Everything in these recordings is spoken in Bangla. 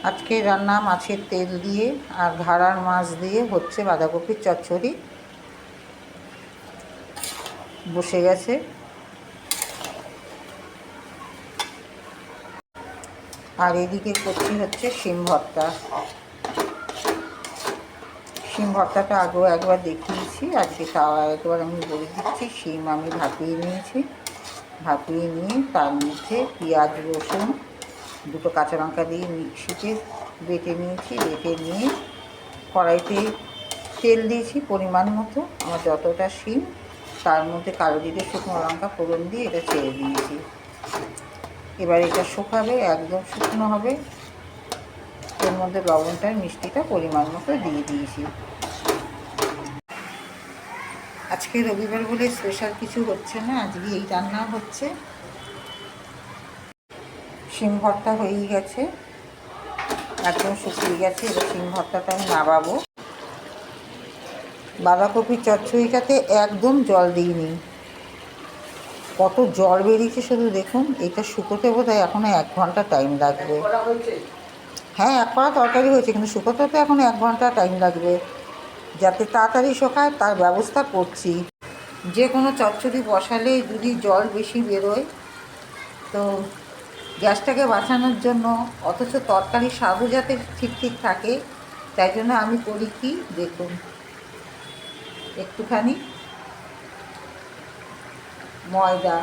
আজকে রান্না মাছের তেল দিয়ে আর ঘাড়ার মাছ দিয়ে হচ্ছে বাঁধাকপির চচ্চড়ি। বসে গেছে। আর এদিকে করছি হচ্ছে শিম ভর্তা। শিম ভর্তাটা আগেও একবার দেখিয়েছি, আজকে তাও একবার আমি বলে দিচ্ছি। শিম আমি ভাপিয়ে নিয়েছি। ভাপিয়ে নিয়ে তার মধ্যে পেঁয়াজ রসুন দুটো কাঁচা লঙ্কা দিয়ে মিক্সিতে বেটে নিয়েছি। বেটে নিয়ে কড়াইতে তেল দিয়েছি পরিমাণ মতো। আমার যতটা শিম তার মধ্যে কালো জিরে শুকনো লঙ্কা ফোড়ন দিয়ে এটা ছেড়ে দিয়েছি। এবার এটা শুকাবে, একদম শুকনো হবে। এর মধ্যে লবণটার মিষ্টিটা পরিমাণ মতো দিয়ে দিয়েছি। আজকে রবিবার বলে স্পেশাল কিছু হচ্ছে না, আজকে এই রান্না হচ্ছে। শিম ভর্তা হয়েই গেছে, একদম শুকিয়ে গেছে। এবার শিম ভর্তাটা আমি নামাবো। বাঁধাকপির চচ্চড়িটাতে একদম জল দিইনি। কত জল বেরিয়েছে শুধু দেখুন। এটা শুকোতে বোধহয় এখনও 1 ঘন্টা টাইম লাগবে। হ্যাঁ, এক কড়া তরকারি হয়েছে, কিন্তু শুকোতে তো এখনও 1 ঘন্টা টাইম লাগবে। যাতে তাড়াতাড়ি শোকায় তার ব্যবস্থা করছি। যে কোনো চচ্চড়ি বসালে যদি জল বেশি বেরোয় তো গ্যাসটাকে বাঁচানোর জন্য, অথচ তরকারির স্বাদও যাতে ঠিক থাকে, তাই জন্য আমি করি কি দেখুন, একটুখানি ময়দা,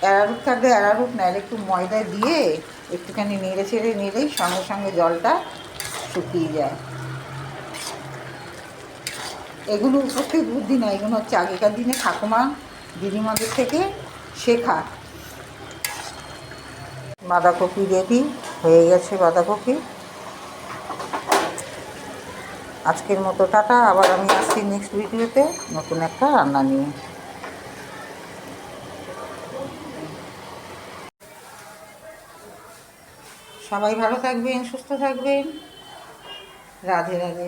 অ্যারারুট থাকলে অ্যারারুট, নাহলে একটু ময়দা দিয়ে একটুখানি নেড়ে ছেড়ে নিলেই সঙ্গে সঙ্গে জলটা শুকিয়ে যায়। এগুলো উপস্থিত বুদ্ধি না, এগুলো হচ্ছে আগেকার দিনে ঠাকুমা দিদিমাদের থেকে শেখা। বাঁধাকপি রেডি হয়ে গেছে। বাঁধাকপি আজকের মতো টাটা। আবার আমি আসছি নেক্সট ভিডিওতে নতুন একটা রান্না নিয়ে। সবাই ভালো থাকবেন, সুস্থ থাকবেন। রাধে রাধে।